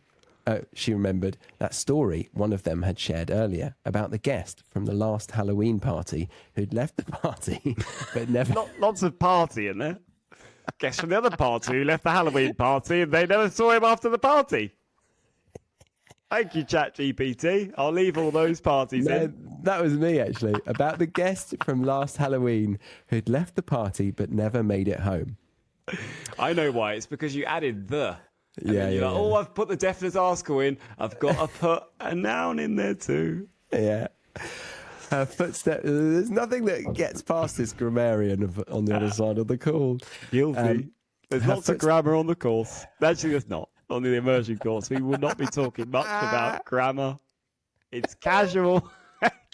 She remembered that story one of them had shared earlier about the guest from the last Halloween party who'd left the party but never... Lots of party in there. Guest from the other party who left the Halloween party and they never saw him after the party. Thank you, ChatGPT. I'll leave all those parties in. That was me, actually. About the guest from last Halloween who'd left the party but never made it home. I know why. It's because you added the... Yeah. Oh, I've put the definite article in. I've got to put a noun in there too. Yeah. Her footsteps. There's nothing that gets past this grammarian on the other side of the call. Guilty. There's lots of grammar on the course. Actually, there's not. On the immersion course, we will not be talking much about grammar. It's casual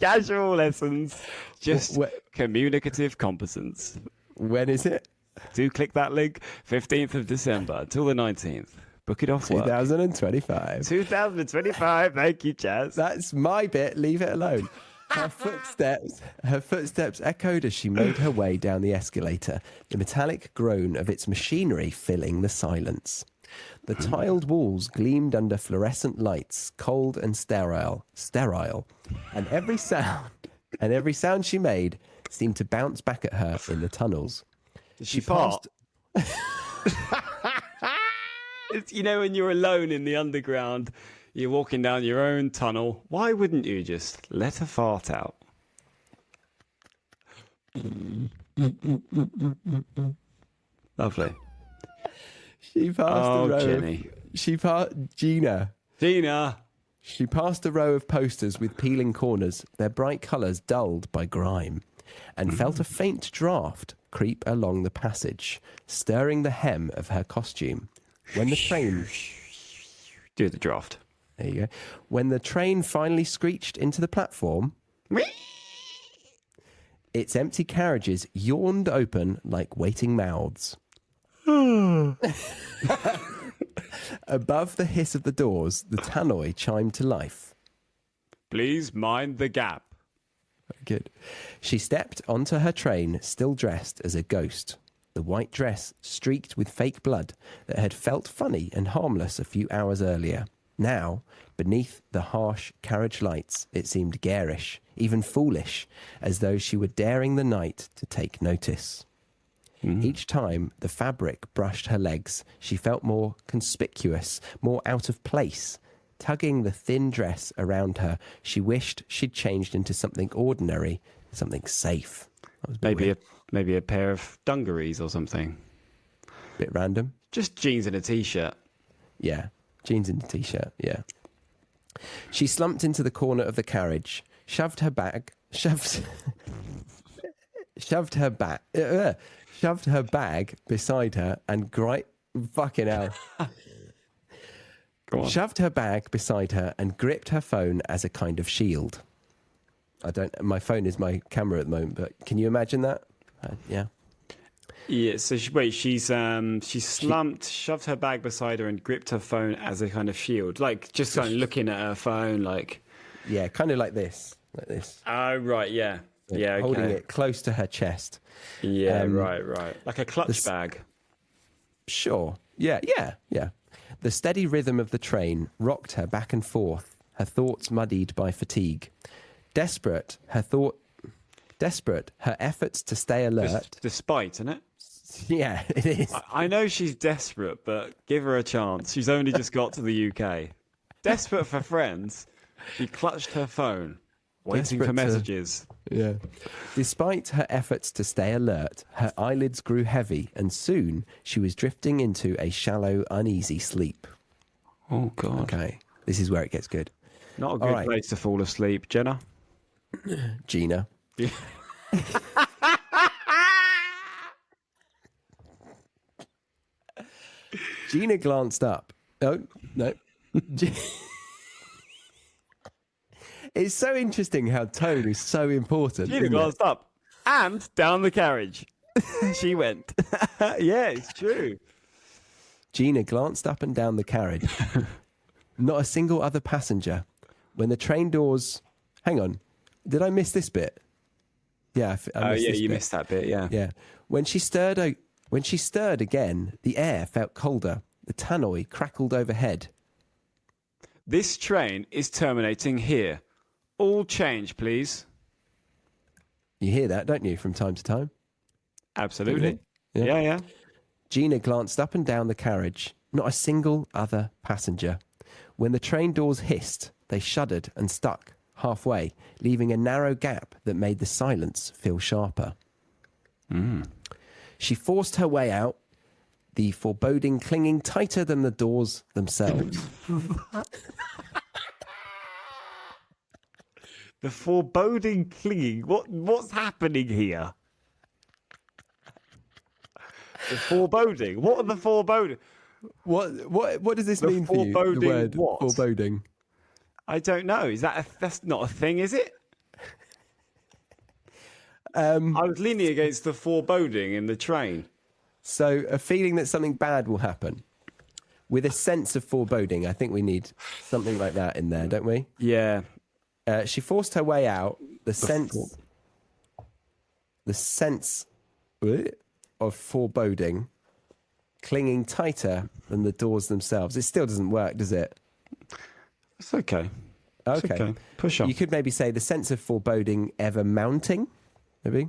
lessons. Just communicative competence. When is it? Do click that link. 15th of December until the 19th. Book it off work. 2025. 2025. Thank you, Jazz. That's my bit. Leave it alone. Her footsteps echoed as she made her way down the escalator, the metallic groan of its machinery filling the silence. The tiled walls gleamed under fluorescent lights, cold and sterile, and every sound she made seemed to bounce back at her in the tunnels. Did she fart? You know, when you're alone in the underground, you're walking down your own tunnel. Why wouldn't you just let a fart out? Lovely. She passed Gina. She passed a row of posters with peeling corners, their bright colours dulled by grime, and felt a faint draught creep along the passage, stirring the hem of her costume. When the train... Do the draft. There you go. When the train finally screeched into the platform, its empty carriages yawned open like waiting mouths. Above the hiss of the doors, the tannoy chimed to life. Please mind the gap. Good. She stepped onto her train, still dressed as a ghost. The white dress streaked with fake blood that had felt funny and harmless a few hours earlier. Now, beneath the harsh carriage lights, it seemed garish, even foolish, as though she were daring the night to take notice. Each time the fabric brushed her legs, she felt more conspicuous, more out of place. Tugging the thin dress around her, she wished she'd changed into something ordinary, something safe. That was maybe a pair of dungarees or something. Bit random. Just jeans and a t-shirt. Yeah, jeans and a t-shirt, yeah. She slumped into the corner of the carriage, shoved her bag beside her and fucking hell. Shoved her bag beside her and gripped her phone as a kind of shield. My phone is my camera at the moment, but can you imagine that? Yeah. Yeah, so she slumped, shoved her bag beside her and gripped her phone as a kind of shield. Like, just kind of looking at her phone, like... Yeah, kind of like this. Like this. Oh, right, yeah. Yeah, okay. Holding it close to her chest. Yeah, right. Like a clutch bag. Sure. Yeah. The steady rhythm of the train rocked her back and forth, her thoughts muddied by fatigue. Desperate, her efforts to stay alert... Despite, isn't it? Yeah, it is. I know she's desperate, but give her a chance. She's only just got to the UK. Desperate for friends, she clutched her phone, waiting for messages. Yeah. Despite her efforts to stay alert, her eyelids grew heavy, and soon she was drifting into a shallow, uneasy sleep. Oh, God. Okay, this is where it gets good. Not a good place to fall asleep. Jina? Jina. Yeah. Jina glanced up. Oh, no. It's so interesting how tone is so important. Jina glanced up and down the carriage. She went. Yeah, it's true. Jina glanced up and down the carriage. Not a single other passenger. When the train doors... Hang on. Did I miss this bit? Yeah, I missed this bit. Missed that bit, yeah. Yeah. When she stirred again, the air felt colder. The tannoy crackled overhead. This train is terminating here. All change, please. You hear that, don't you, from time to time? Absolutely. Yeah. Jina glanced up and down the carriage. Not a single other passenger. When the train doors hissed, they shuddered and stuck halfway, leaving a narrow gap that made the silence feel sharper. She forced her way out, the foreboding clinging tighter than the doors themselves. The foreboding clinging? What's happening here? The foreboding? What are the foreboding? What does this mean for you? The word what? Foreboding. I don't know. That's not a thing, is it? I was leaning against the foreboding in the train. So a feeling that something bad will happen. With a sense of foreboding. I think we need something like that in there, don't we? Yeah. She forced her way out. The sense of foreboding clinging tighter than the doors themselves. It still doesn't work, does it? It's okay. Okay. Push on. You could maybe say the sense of foreboding ever mounting, maybe.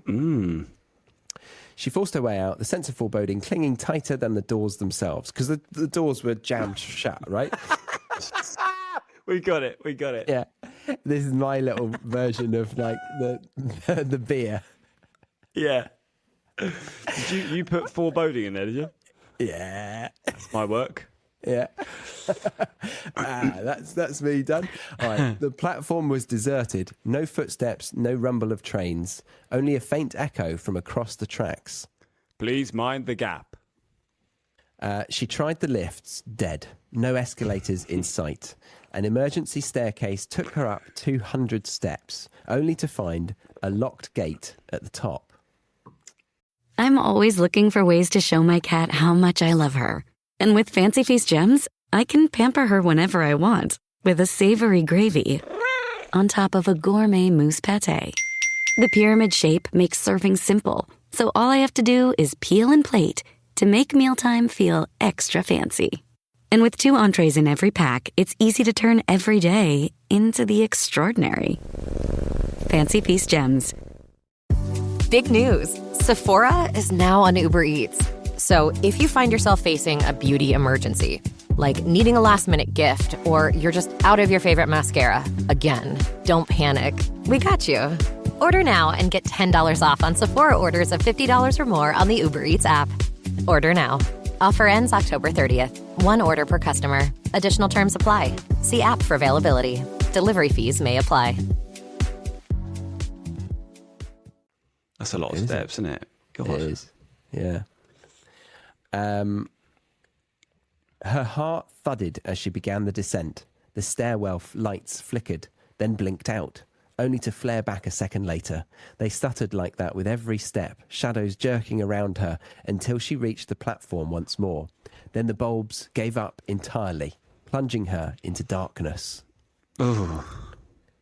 She forced her way out, the sense of foreboding clinging tighter than the doors themselves, because the doors were jammed shut, right? We got it. Yeah. This is my little version of like the beer. Yeah. Did you put foreboding in there, did you? Yeah. That's my work. Yeah. That's me done. All right. The platform was deserted. No footsteps, no rumble of trains. Only a faint echo from across the tracks. Please mind the gap. She tried the lifts, dead. No escalators in sight. An emergency staircase took her up 200 steps, only to find a locked gate at the top. I'm always looking for ways to show my cat how much I love her. And with Fancy Feast gems, I can pamper her whenever I want with a savory gravy on top of a gourmet mousse pâté. The pyramid shape makes serving simple, so all I have to do is peel and plate to make mealtime feel extra fancy. And with 2 entrees in every pack, it's easy to turn every day into the extraordinary. Fancy Feast gems. Big news. Sephora is now on Uber Eats. So if you find yourself facing a beauty emergency, Like needing a last-minute gift, or you're just out of your favorite mascara. Again, don't panic. We got you. Order now and get $10 off on Sephora orders of $50 or more on the Uber Eats app. Order now. Offer ends October 30th. One order per customer. Additional terms apply. See app for availability. Delivery fees may apply. That's a lot of steps, isn't it? God. It is. Yeah. Her heart thudded as she began the descent. The stairwell lights flickered, then blinked out, only to flare back a second later. They stuttered like that with every step, shadows jerking around her until she reached the platform once more. Then the bulbs gave up entirely, plunging her into darkness. Ugh.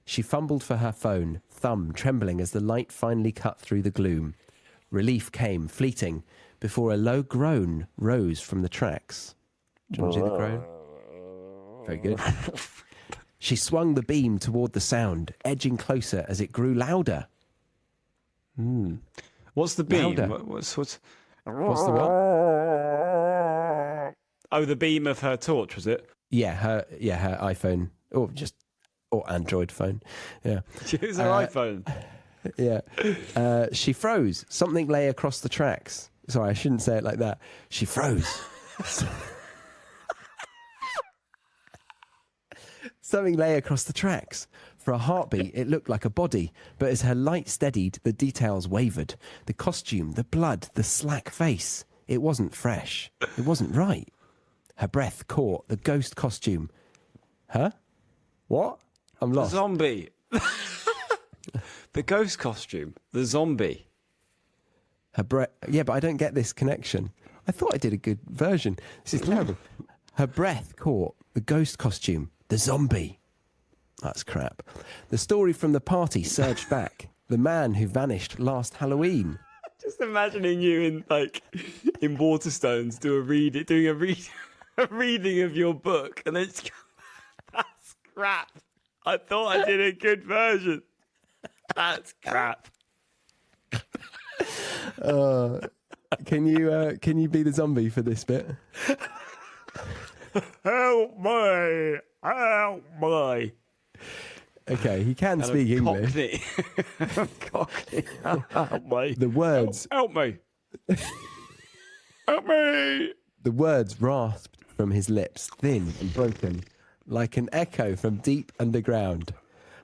She fumbled for her phone, thumb trembling as the light finally cut through the gloom. Relief came, fleeting, before a low groan rose from the tracks. Do you want to do the groan? Very good. She swung the beam toward the sound, edging closer as it grew louder. What's the beam? Louder. What's the what? Oh, the beam of her torch, was it? Yeah, her iPhone, or Android phone. Yeah, She was her iPhone. yeah. She froze. Something lay across the tracks. Sorry, I shouldn't say it like that. She froze. Something lay across the tracks. For a heartbeat, it looked like a body, but as her light steadied, the details wavered. The costume, the blood, the slack face. It wasn't fresh. It wasn't right. Her breath caught the ghost costume. Huh? What? I'm The lost. zombie. The ghost costume. The zombie. Her breath. Yeah, but I don't get this connection. I thought I did a good version. This is terrible. Her breath caught the ghost costume. The zombie. That's crap. The story from the party surged back. The man who vanished last Halloween. Just imagining you in Waterstones doing a reading of your book, and then that's crap. I thought I did a good version. That's crap. Can you be the zombie for this bit? Help me! Help me! Okay, he can speak English. Cockney. Help me. The words. Help me. Help me. The words rasped from his lips, thin and broken, like an echo from deep underground.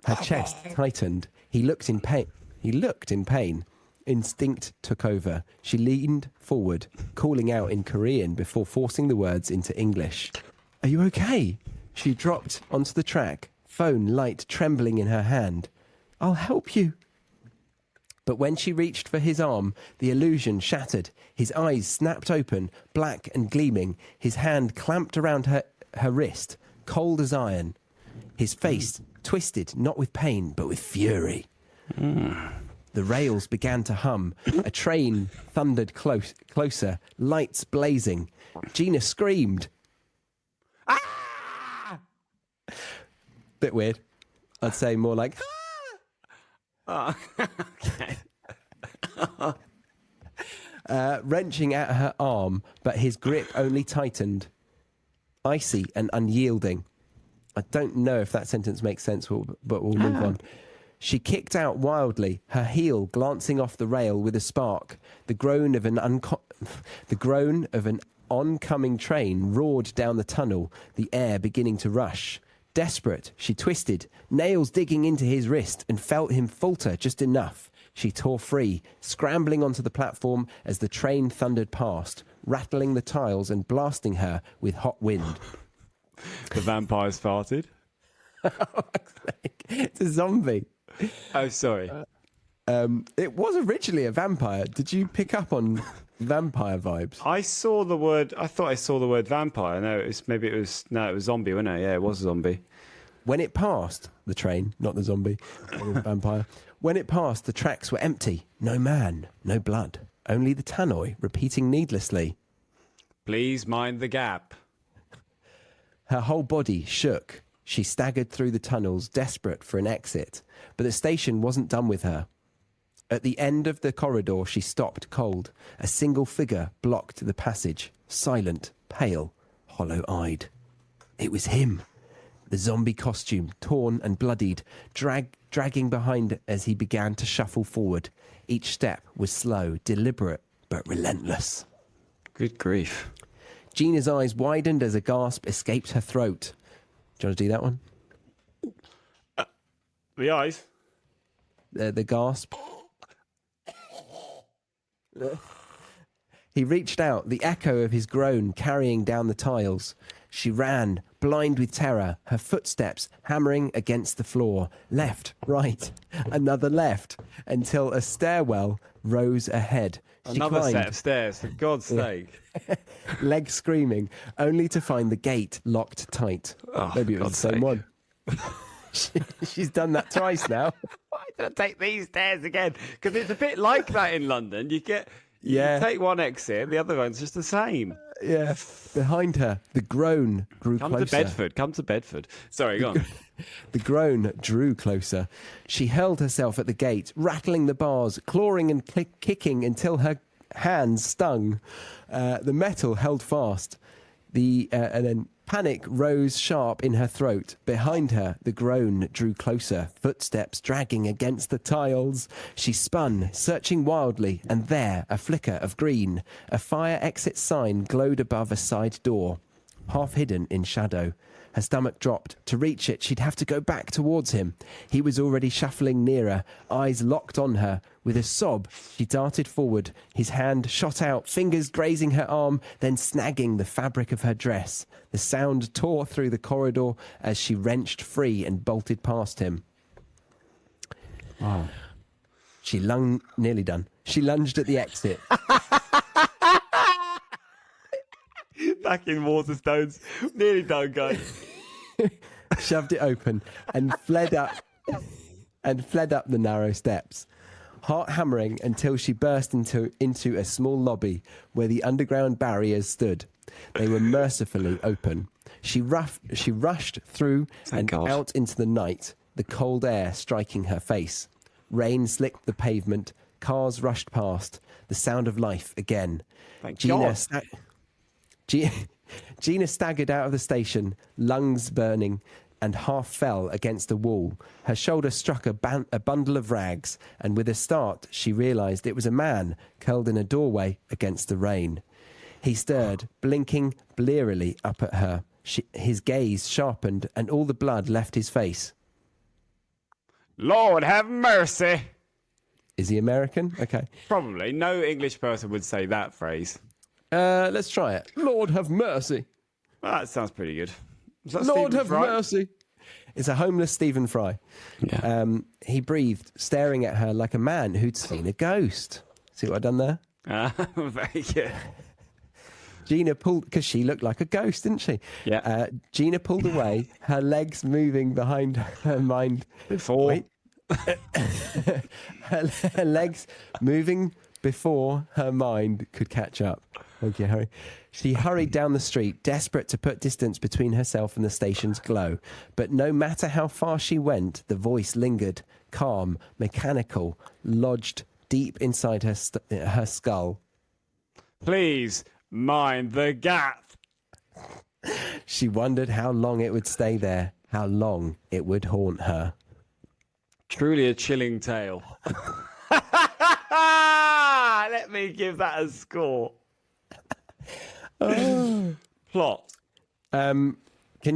Her chest tightened. He looked in pain. Instinct took over. She leaned forward, calling out in Korean before forcing the words into English. Are you okay? She dropped onto the track, phone light trembling in her hand. I'll help you. But when she reached for his arm, the illusion shattered. His eyes snapped open, black and gleaming. His hand clamped around her wrist, cold as iron. His face twisted, not with pain, but with fury. The rails began to hum. A train thundered closer, lights blazing. Jina screamed. Ah! Bit weird. I'd say more like... Oh, okay. Wrenching at her arm, but his grip only tightened. Icy and unyielding. I don't know if that sentence makes sense, but we'll move on. She kicked out wildly, her heel glancing off the rail with a spark. The groan of an oncoming train roared down the tunnel, the air beginning to rush. Desperate, she twisted, nails digging into his wrist, and felt him falter just enough. She tore free, scrambling onto the platform as the train thundered past, rattling the tiles and blasting her with hot wind. The vampires farted. It's a zombie. Oh, sorry. It was originally a vampire. Did you pick up on vampire vibes? I thought I saw the word vampire. No, it was zombie, wasn't it? Yeah, it was a zombie. When it passed, the train, not the zombie, or the vampire. When it passed, the tracks were empty. No man, no blood. Only the tannoy repeating needlessly. Please mind the gap. Her whole body shook. She staggered through the tunnels, desperate for an exit. But the station wasn't done with her. At the end of the corridor, she stopped cold. A single figure blocked the passage, silent, pale, hollow-eyed. It was him. The zombie costume, torn and bloodied, dragging behind as he began to shuffle forward. Each step was slow, deliberate, but relentless. Good grief. Gina's eyes widened as a gasp escaped her throat. Do you want to do that one? The eyes? The gasp. He reached out, the echo of his groan carrying down the tiles. She ran, blind with terror, her footsteps hammering against the floor. Left, right, another left, until a stairwell rose ahead. She Another climbed, set of stairs, for God's sake. legs screaming, only to find the gate locked tight. Oh, Maybe it was God's the same sake. one. She's done that twice now. Why did I take these stairs again? Because it's a bit like that in London. You take one exit, the other one's just the same. Yeah. Behind her, the groan grew closer. Come to Bedford. Sorry, go on. The groan drew closer. She held herself at the gate, rattling the bars, clawing and kicking until her hands stung. The metal held fast. And then panic rose sharp in her throat. Behind her, the groan drew closer, footsteps dragging against the tiles. She spun, searching wildly, and there, a flicker of green. A fire exit sign glowed above a side door, half hidden in shadow. Her stomach dropped. To reach it, she'd have to go back towards him. He was already shuffling nearer, eyes locked on her. With a sob, she darted forward. His hand shot out, fingers grazing her arm, then snagging the fabric of her dress. The sound tore through the corridor as she wrenched free and bolted past him. Wow. Nearly done. She lunged at the exit. Back in Waterstones. Nearly done, guys. Shoved it open and fled up the narrow steps, heart hammering until she burst into a small lobby where the underground barriers stood. They were mercifully open. She rushed through out into the night, the cold air striking her face. Rain slicked the pavement. Cars rushed past. The sound of life again. Thank Gina God. Gina staggered out of the station, lungs burning, and half fell against a wall. Her shoulder struck a bundle of rags, and with a start, she realised it was a man curled in a doorway against the rain. He stirred, blinking blearily up at her. His gaze sharpened, and all the blood left his face. Lord have mercy. Is he American? Okay. Probably. No English person would say that phrase. Let's try it. Lord have mercy. Well, that sounds pretty good. Is that Lord Stephen have Fry? mercy. It's a homeless Stephen Fry. Yeah. He breathed, staring at her like a man who'd seen a ghost. See what I've done there? Very good. Gina pulled, because she looked like a ghost, didn't she? Yeah. Gina pulled away, her legs moving behind her mind. Before. Wait. her legs moving before her mind could catch up. Thank you, Harry. She hurried down the street, desperate to put distance between herself and the station's glow. But no matter how far she went, the voice lingered, calm, mechanical, lodged deep inside her skull. Please mind the gap. She wondered how long it would stay there, how long it would haunt her. Truly a chilling tale. Let me give that a score. Plot. Can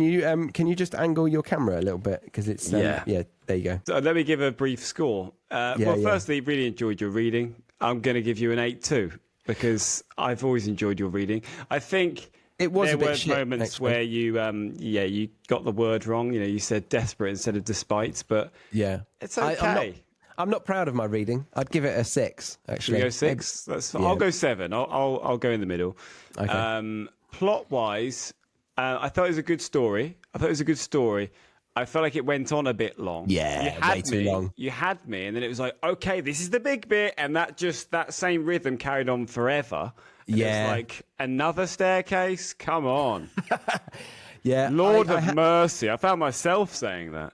you just angle your camera a little bit, because it's yeah, there you go. So let me give a brief score. Firstly, really enjoyed your reading. I'm going to give you an 8-2 because I've always enjoyed your reading. I think it was there a bit were shit, moments actually, where you got the word wrong. You know, you said desperate instead of despite, but yeah, it's okay. I'm not proud of my reading. I'd give it a 6. Actually, should we go 6? That's fine. Yeah. I'll go 7. I'll go in the middle. Okay. Plot wise, I thought it was a good story. I felt like it went on a bit long. Yeah, way too long. You had me, and then it was like, okay, this is the big bit, and that same rhythm carried on forever. And yeah, it's like another staircase. Come on. Yeah, Lord of mercy. I found myself saying that.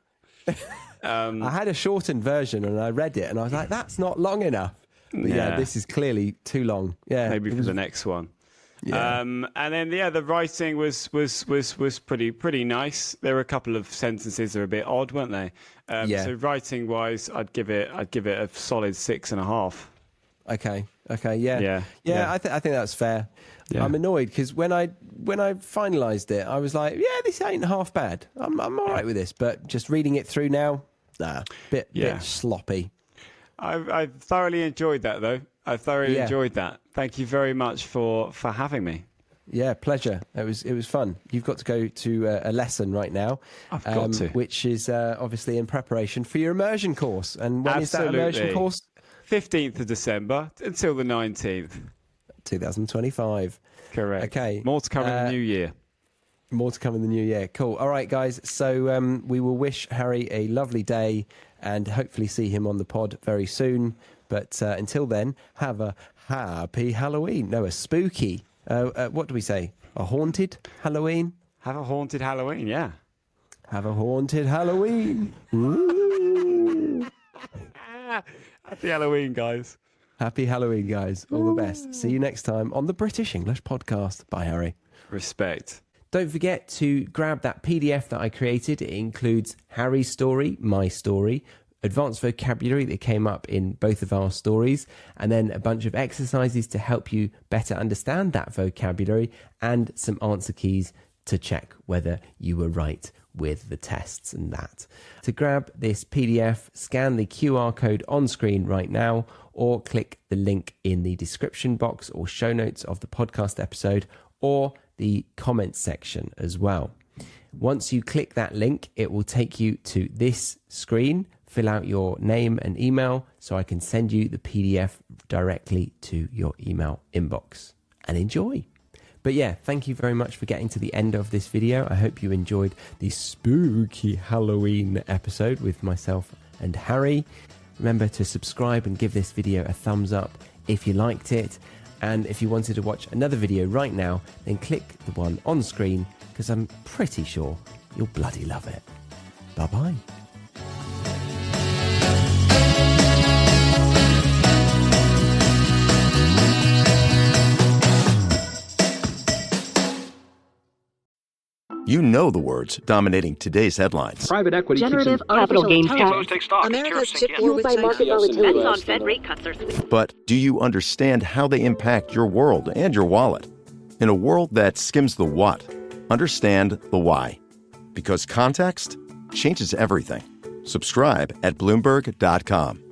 I had a shortened version, and I read it, and I was like, that's not long enough. But yeah, this is clearly too long. Yeah, maybe for the next one. Yeah. And then the writing was pretty nice. There were a couple of sentences that were a bit odd, weren't they? So writing wise, I'd give it a solid 6.5. Okay. Yeah. I think that's fair. Yeah. I'm annoyed because when I finalised it, I was like, yeah, this ain't half bad. I'm all right with this. But just reading it through now, bit sloppy. I thoroughly enjoyed that, though. I thoroughly enjoyed that. Thank you very much for having me. Yeah, pleasure. It was fun. You've got to go to a lesson right now. I've got to. Which is obviously in preparation for your immersion course. And when is that immersion course? 15th of December until the 19th. 2025. Correct. Okay. More to come in the new year. More to come in the new year. Cool. All right, guys. So we will wish Harry a lovely day and hopefully see him on the pod very soon. But until then, have a happy Halloween. No, a spooky. What do we say? A haunted Halloween? Have a haunted Halloween, yeah. Have a haunted Halloween. Ooh. Happy Halloween, guys. Happy Halloween, guys. All the best. See you next time on the British English Podcast. Bye, Harry. Respect. Don't forget to grab that PDF that I created. It includes Harry's story, my story, advanced vocabulary that came up in both of our stories, and then a bunch of exercises to help you better understand that vocabulary and some answer keys to check whether you were right with the tests and that. To grab this PDF, scan the QR code on screen right now or click the link in the description box or show notes of the podcast episode or the comments section as well. Once you click that link, it will take you to this screen. Fill out your name and email so I can send you the PDF directly to your email inbox. And enjoy. But yeah, thank you very much for getting to the end of this video. I hope you enjoyed the spooky Halloween episode with myself and Harry. Remember to subscribe and give this video a thumbs up if you liked it. And if you wanted to watch another video right now, then click the one on screen because I'm pretty sure you'll bloody love it. Bye-bye. You know the words dominating today's headlines. Private equity, generative capital gains tax, America's chip war with market volatility. bets on Fed rate cuts are sweet. But do you understand how they impact your world and your wallet? In a world that skims the what, understand the why. Because context changes everything. Subscribe at Bloomberg.com.